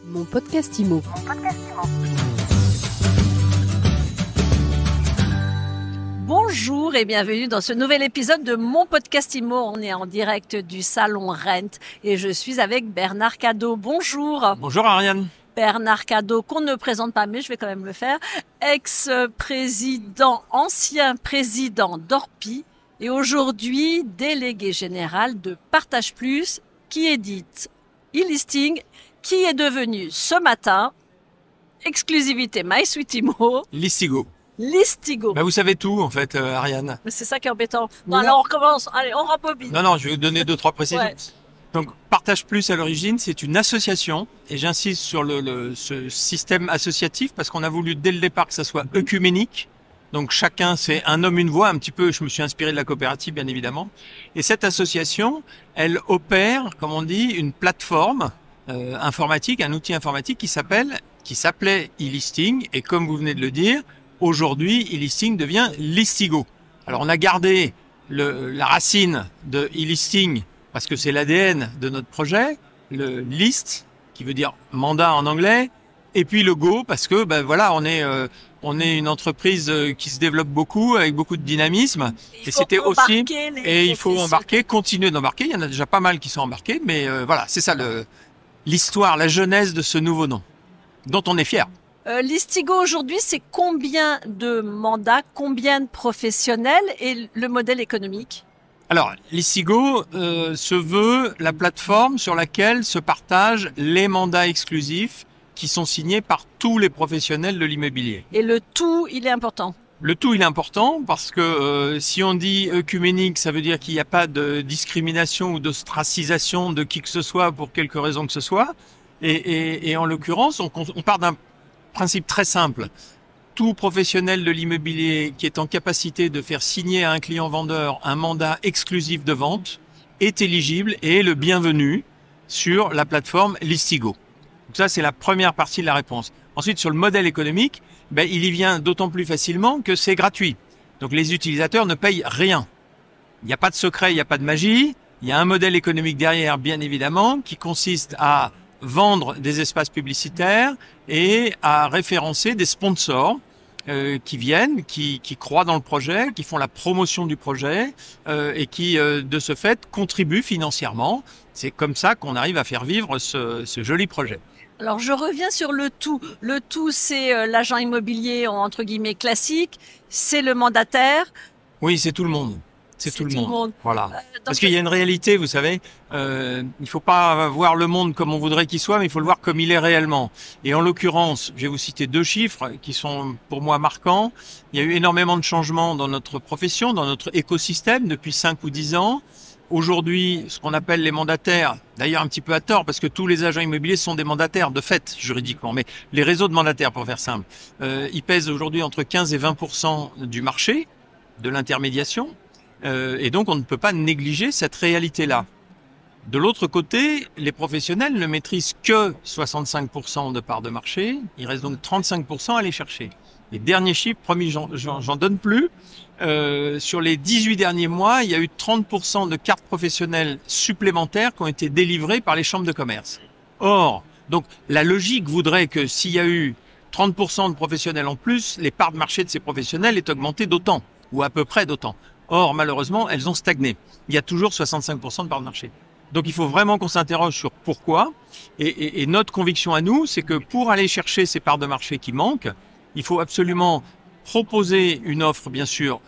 Mon podcast IMO. Bonjour et bienvenue dans ce nouvel épisode de mon podcast IMO. On est en direct du salon Rent et je suis avec Bernard Cadot. Bonjour. Bonjour Ariane. Bernard Cadot, qu'on ne présente pas, mais je vais quand même le faire. Ancien président d'Orpi et aujourd'hui délégué général de Partage Plus qui édite e-listing, qui est devenu ce matin exclusivité MySuiteImo. Listigo. Listigo. Vous savez tout en fait, Ariane. Mais c'est ça qui est embêtant. Bon, alors on recommence. Allez, on rembobine. Non, je vais vous donner 2-3 précisions. Ouais. Donc, Partage Plus à l'origine, c'est une association, et j'insiste sur ce système associatif parce qu'on a voulu dès le départ que ça soit œcuménique. Donc chacun, c'est un homme, une voix, un petit peu, je me suis inspiré de la coopérative, bien évidemment. Et cette association, elle opère, comme on dit, une plateforme informatique, un outil informatique qui s'appelait e-listing, et comme vous venez de le dire, aujourd'hui, e-listing devient Listigo. Alors on a gardé la racine de e-listing parce que c'est l'ADN de notre projet, le list, qui veut dire mandat en anglais, et puis le go, parce que on est une entreprise qui se développe beaucoup, avec beaucoup de dynamisme. Et c'était aussi, et il faut embarquer, continuer d'embarquer. Il y en a déjà pas mal qui sont embarqués, mais voilà, c'est ça l'histoire, la genèse de ce nouveau nom, dont on est fier. Listigo aujourd'hui, c'est combien de mandats, combien de professionnels et le modèle économique? Alors, Listigo se veut la plateforme sur laquelle se partagent les mandats exclusifs qui sont signés par tous les professionnels de l'immobilier. Et le tout, il est important. Le tout, il est important parce que si on dit œcuménique, ça veut dire qu'il n'y a pas de discrimination ou d'ostracisation de qui que ce soit pour quelque raison que ce soit. Et en l'occurrence, on part d'un principe très simple. Tout professionnel de l'immobilier qui est en capacité de faire signer à un client vendeur un mandat exclusif de vente est éligible et est le bienvenu sur la plateforme Listigo. Donc ça, c'est la première partie de la réponse. Ensuite, sur le modèle économique, il y vient d'autant plus facilement que c'est gratuit. Donc les utilisateurs ne payent rien. Il n'y a pas de secret, il n'y a pas de magie. Il y a un modèle économique derrière, bien évidemment, qui consiste à vendre des espaces publicitaires et à référencer des sponsors qui viennent, qui croient dans le projet, qui font la promotion du projet et qui, de ce fait, contribuent financièrement. C'est comme ça qu'on arrive à faire vivre ce joli projet. Alors, je reviens sur le tout. Le tout, c'est l'agent immobilier, entre guillemets, classique. C'est le mandataire. Oui, c'est tout le monde. C'est tout le monde. Voilà. Parce qu'il y a une réalité, vous savez, il faut pas voir le monde comme on voudrait qu'il soit, mais il faut le voir comme il est réellement. Et en l'occurrence, je vais vous citer 2 chiffres qui sont pour moi marquants. Il y a eu énormément de changements dans notre profession, dans notre écosystème depuis 5 ou 10 ans. Aujourd'hui, ce qu'on appelle les mandataires, d'ailleurs un petit peu à tort, parce que tous les agents immobiliers sont des mandataires de fait, juridiquement, mais les réseaux de mandataires, pour faire simple, ils pèsent aujourd'hui entre 15 et 20% du marché, de l'intermédiation. Et donc, on ne peut pas négliger cette réalité-là. De l'autre côté, les professionnels ne maîtrisent que 65% de part de marché. Il reste donc 35% à aller chercher. Les derniers chiffres, promis, j'en donne plus. Sur les 18 derniers mois, il y a eu 30% de cartes professionnelles supplémentaires qui ont été délivrées par les chambres de commerce. Or, donc, la logique voudrait que s'il y a eu 30% de professionnels en plus, les parts de marché de ces professionnels aient augmenté d'autant, ou à peu près d'autant. Or, malheureusement, elles ont stagné. Il y a toujours 65% de parts de marché. Donc, il faut vraiment qu'on s'interroge sur pourquoi. Et notre conviction à nous, c'est que pour aller chercher ces parts de marché qui manquent, il faut absolument proposer une offre, bien sûr,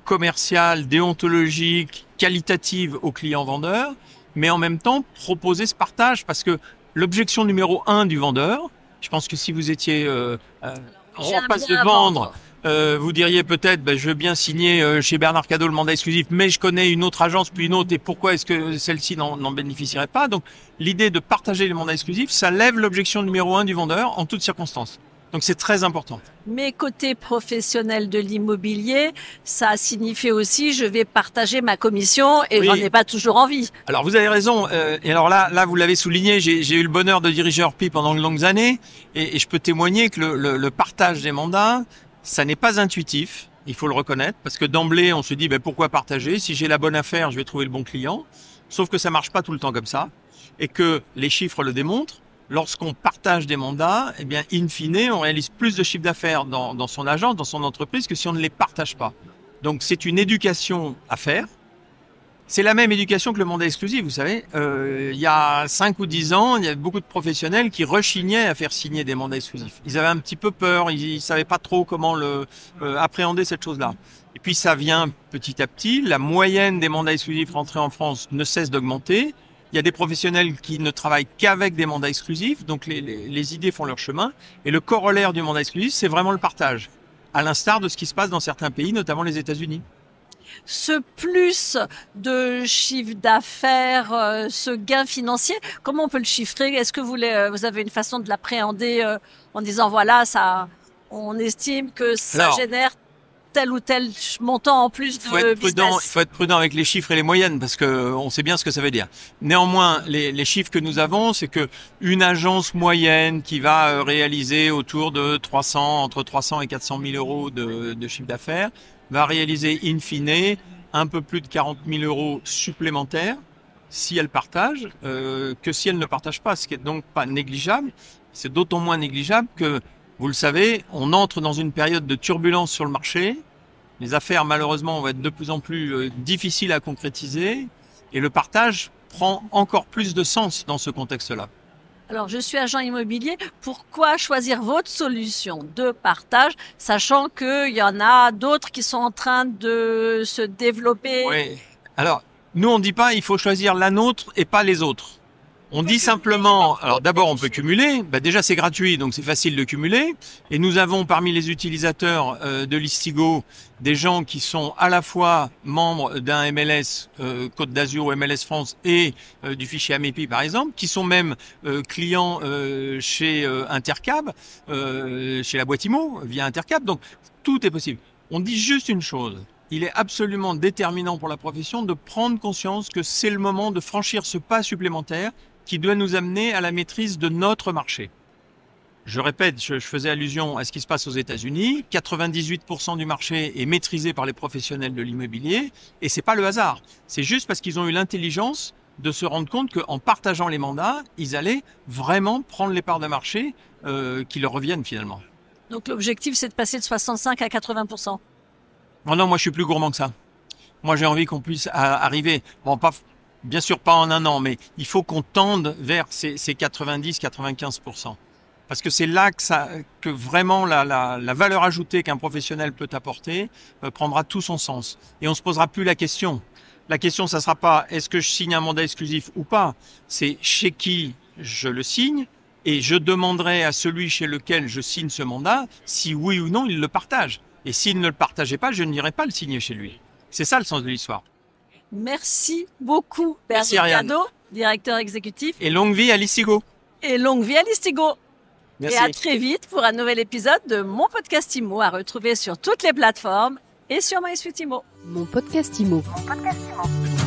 commerciale, déontologique, qualitative aux clients vendeurs, mais en même temps proposer ce partage, parce que l'objection numéro 1 du vendeur, je pense que si vous étiez en passe de vendre, vous diriez peut-être, je veux bien signer chez Bernard Cadot le mandat exclusif, mais je connais une autre agence, puis une autre, et pourquoi est-ce que celle-ci n'en bénéficierait pas? Donc, l'idée de partager les mandats exclusifs, ça lève l'objection numéro 1 du vendeur en toutes circonstances. Donc, c'est très important. Mais côté professionnel de l'immobilier, ça a signifié aussi, je vais partager ma commission et j'en ai pas toujours envie. Alors, vous avez raison. Et alors là, vous l'avez souligné, j'ai eu le bonheur de diriger Orpi pendant de longues années, et je peux témoigner que le partage des mandats, ça n'est pas intuitif, il faut le reconnaître, parce que d'emblée, on se dit pourquoi partager? Si j'ai la bonne affaire, je vais trouver le bon client. Sauf que ça marche pas tout le temps comme ça, et que les chiffres le démontrent. lorsqu'on partage des mandats, eh bien, in fine, on réalise plus de chiffre d'affaires dans son agence, dans son entreprise, que si on ne les partage pas. Donc, c'est une éducation à faire. C'est la même éducation que le mandat exclusif, vous savez. Il y a 5 ou 10 ans, il y avait beaucoup de professionnels qui rechignaient à faire signer des mandats exclusifs. Ils avaient un petit peu peur, ils savaient pas trop comment appréhender cette chose-là. Et puis ça vient petit à petit, la moyenne des mandats exclusifs rentrés en France ne cesse d'augmenter. Il y a des professionnels qui ne travaillent qu'avec des mandats exclusifs, donc les idées font leur chemin. Et le corollaire du mandat exclusif, c'est vraiment le partage, à l'instar de ce qui se passe dans certains pays, notamment les États-Unis. Ce plus de chiffre d'affaires, ce gain financier, comment on peut le chiffrer? Est-ce que vous avez une façon de l'appréhender en disant voilà, ça, on estime que ça génère tel ou tel montant en plus de business? Il faut être prudent avec les chiffres et les moyennes parce que on sait bien ce que ça veut dire. Néanmoins, les chiffres que nous avons, c'est que une agence moyenne qui va réaliser autour de entre 300 et 400 000 euros de chiffre d'affaires va réaliser in fine un peu plus de 40 000 euros supplémentaires si elle partage que si elle ne partage pas, ce qui est donc pas négligeable. C'est d'autant moins négligeable que, vous le savez, on entre dans une période de turbulence sur le marché. Les affaires, malheureusement, vont être de plus en plus difficiles à concrétiser et le partage prend encore plus de sens dans ce contexte-là. Alors, je suis agent immobilier. Pourquoi choisir votre solution de partage, sachant qu'il y en a d'autres qui sont en train de se développer? Oui. Alors, nous, on ne dit pas il faut choisir la nôtre et pas les autres. On dit simplement, alors d'abord on peut cumuler, déjà c'est gratuit donc c'est facile de cumuler et nous avons parmi les utilisateurs de Listigo des gens qui sont à la fois membres d'un MLS Côte d'Azur ou MLS France et du fichier Amepi par exemple, qui sont même clients chez Intercab, chez la boîte IMO via Intercab, donc tout est possible. On dit juste une chose. Il est absolument déterminant pour la profession de prendre conscience que c'est le moment de franchir ce pas supplémentaire qui doit nous amener à la maîtrise de notre marché. Je répète, je faisais allusion à ce qui se passe aux États-Unis. 98% du marché est maîtrisé par les professionnels de l'immobilier et c'est pas le hasard. C'est juste parce qu'ils ont eu l'intelligence de se rendre compte qu'en partageant les mandats, ils allaient vraiment prendre les parts de marché qui leur reviennent finalement. Donc l'objectif, c'est de passer de 65 à 80%. Non, moi je suis plus gourmand que ça. Moi j'ai envie qu'on puisse arriver, bien sûr pas en un an, mais il faut qu'on tende vers ces 90-95%. Parce que c'est là que vraiment la valeur ajoutée qu'un professionnel peut apporter prendra tout son sens. Et on se posera plus la question. La question, ça sera pas est-ce que je signe un mandat exclusif ou pas. C'est chez qui je le signe et je demanderai à celui chez lequel je signe ce mandat si oui ou non il le partage. Et s'il ne le partageait pas, je n'irai pas le signer chez lui. C'est ça le sens de l'histoire. Merci beaucoup, Bernard Cadot, directeur exécutif. Et longue vie à Listigo. Et longue vie à Listigo. Merci. Et à très vite pour un nouvel épisode de Mon Podcast Immo à retrouver sur toutes les plateformes et sur MySuite Immo. Mon Podcast Immo. Mon Podcast Immo.